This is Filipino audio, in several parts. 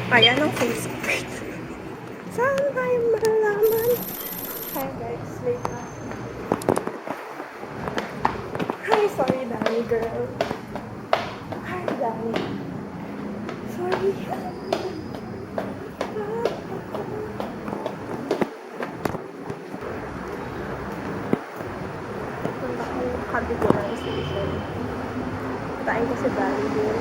Kaya ng face skirt. Saan tayo malalaman? Hi guys, late na. Hi, sorry Danny girl. Hi Danny. Sorry. Punta ko yung Kabiguran Station. Tayo ko si Danny girl.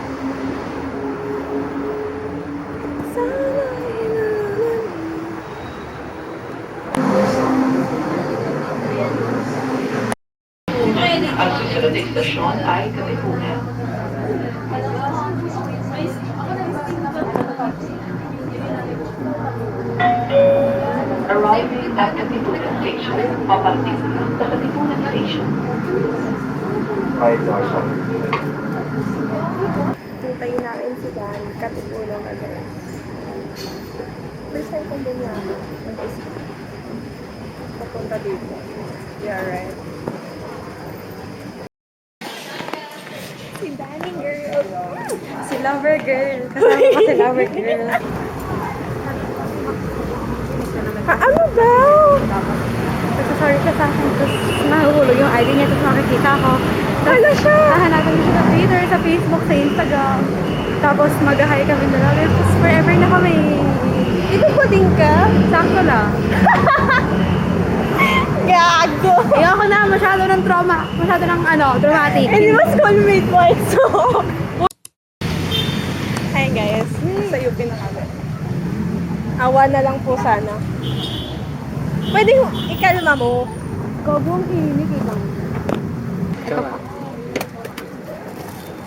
Sana inalaman. Ang susunod na istasyon ay Katipunan. Arriving at Katipunan Station. Paparating sa Katipunan Station. Hintayin namin si Dan. Katipunan na guys. First time kong din niya ako. Mag-isip. Papunta dito. Yeah, right. Si Danny girl. Si Lover girl. Kasama ko si Lover girl. Ano daw? Nagsasorry siya sa akin. Tapos nahuhulog yung ID niya. Tapos makikita ko. Ano siya? Hahanapin ko siya sa Twitter, sa Facebook, sa Instagram. Tapos mag-hi kami dalawa. Tapos forever na kami. Ito po din ka? Sakto lang. Gago! Ayoko na, masyado ng trauma. Masyado ng dramatic. Hindi mo schoolmate mo ito. Hi guys, sa UP na kami. Awa na lang po sana. Pwede ikalma mo. Gago ang init ibang. Ito pa.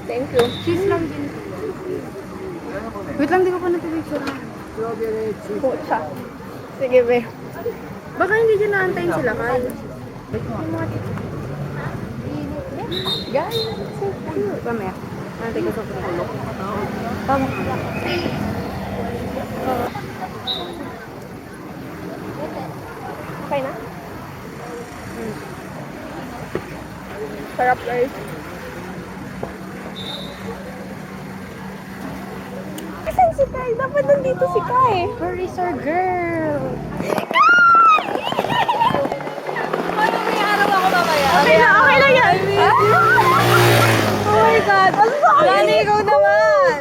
Thank you. Cheese lang din. Wait lang, di ko pa natipicture. Pucha. Sige, be. Baka hindi dyan naantayin sila, Kyle. Guys, so cute. Pamaya. Naantay ko sa pagkulo. Tama. Okay na? Sarap, guys. Saan si Kai? Dapat nandito si Kai. Where is our girl? Paano may araw ako mamaya? Okay lang yan. Oh my God. Lani, ikaw naman.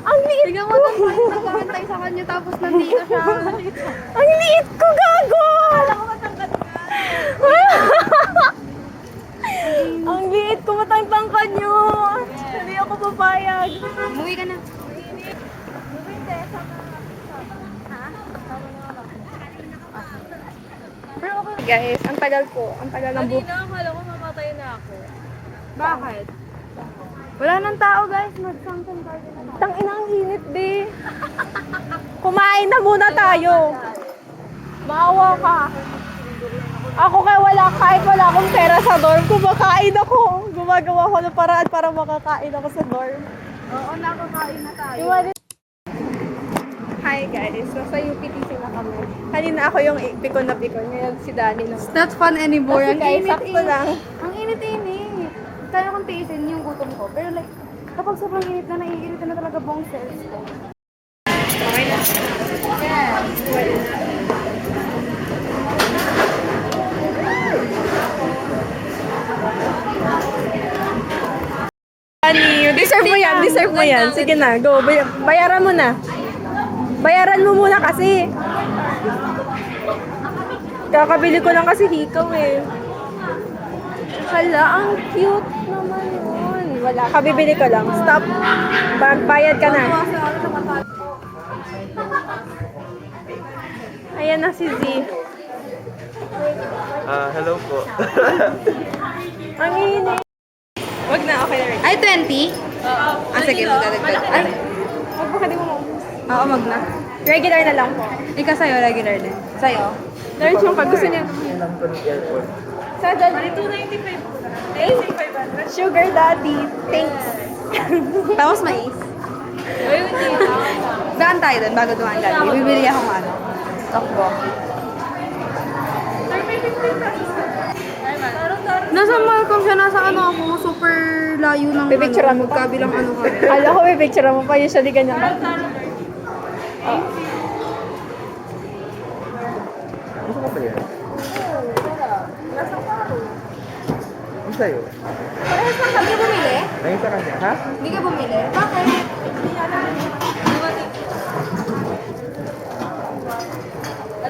Ang liit ko. Bigyan mo nagkakantay sa kanya tapos nandito siya. Ang liit ko, gago. Kala ko matangkad ka. Ang liit ko, matangtangkad nyo. Hindi ako papayag. Umuwi ka na. Pero okay guys, ang tagal ko. Ang tagal ng buhay. Kanina, akala ko mamatay na ako. Bakit? Wala nang tao, guys. Mag-samsam tayo na. Tangina ang init, be. Kumain na muna tayo. Maawa ka. Ako kahit wala akong pera sa dorm, kumakain ako. Gumagawa ko ng paraan para makakain ako sa dorm. Oo, nakakain na tayo. Hi guys, so sa UPTC na kami. Kanina ako yung pikon na pikon, ngayon si Danny na. It's not fun anymore. Kasi Ang guys, init, sakto lang. Ang init. Kaya kong tiisin yung gutom ko. Pero like, kapag sobrang init na, naiirita na talaga buong cells ko. Okay na. Yeah. Danny, deserve mo yan. Sige na, go. Bayaran mo na. Bayaran mo muna kasi. Kakabili ko lang kasi hikaw eh. Hala, ang cute naman yun. Wala, kabibili ko lang. Stop. Bayad ka na. Ayan na si Z. Hello po. Ang init. Wag na, okay na rin. Ay, 20? Sige, magdadagdag. Ay, Wag mo ka di mo maubos. oo, mag na. Regular na lang po. Ikaw sa'yo, regular din. Sa'yo? Nurse yung pag gusto niya. Lang po ng airport. Sa dyan. 295. Sugar daddy. Thanks. Tapos mais. Daan tayo doon bago tumangal. Bibili akong Tokbo. Nasa Malcolm siya, nasa ako, super layo ng Pipicturean mo pa? magkabilang kami. Alam ko, may picture mo pa. Usually ganyan. Gusto ko ba yan? Nasa paro. Ang sa'yo? Parehas lang kami bumili? Ayun sa kanya, ha? Hindi ka bumili? Bakit?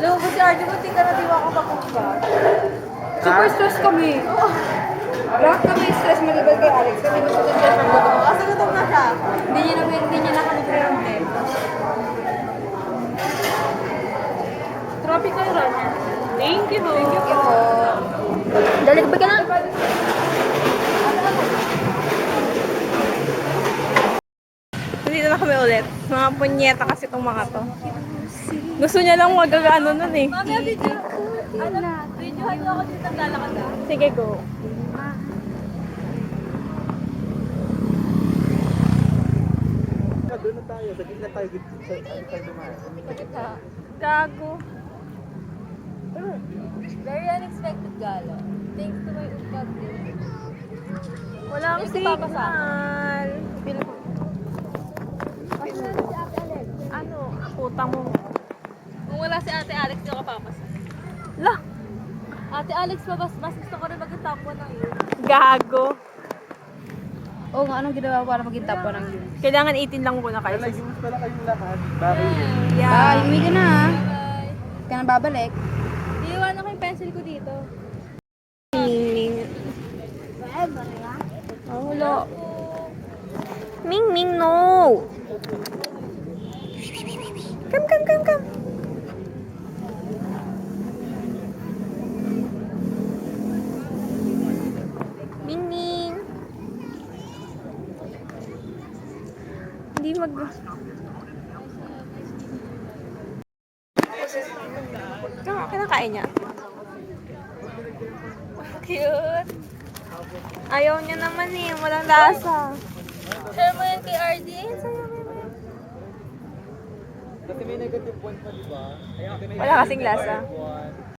Alam mo ba si Arjo, buti ka na diwa ka papunta. Super stress kami. Lahat kami stress maliban kay Alex kasi gusto ko siya ng gutom. Kasi gutom na siya. Hindi niya na kami pre-ramde. Tropical runner. Thank you. Thank you po. Dali, ba ka na? Nandito na kami ulit. Mga punyeta kasi itong mga to. Gusto niya lang mag-ano nun eh. Mami, video. Videohan niyo ako dito lalakad ah. Sige, go. Doon na tayo. Sa gitna tayo. Sa ano tayo dumaan? Gago. Very unexpected gala. Thanks to my utkab din. Walang Yung si Papa signal. Pasal si Ate Alex. Ano? Puta mo. Kung wala si Ate Alex, di ako papasa. La! Ate Alex, mas gusto ko rin maging top 1 ng yun. Gago. Oo nga, anong ginawa ko para maging top 1 ng yun? Kailangan 18 lang muna kayo. Nag-iwas pala kayong lahat. Bakit? Yeah. Bye, umuwi ka na ha. Bye. Ka na babalik. Iiwan ko yung pencil ko dito. Ming. Oh, wala. Ming, Ming, no! Come. Ming, Ming. Hindi mag... Kinakain niya. Cute. Ayaw niya naman eh. Walang lasa. Share mo yan kay RD. Sa'yo, Kasi may negative point pa, di ba? Kaya Wala kasing lasa.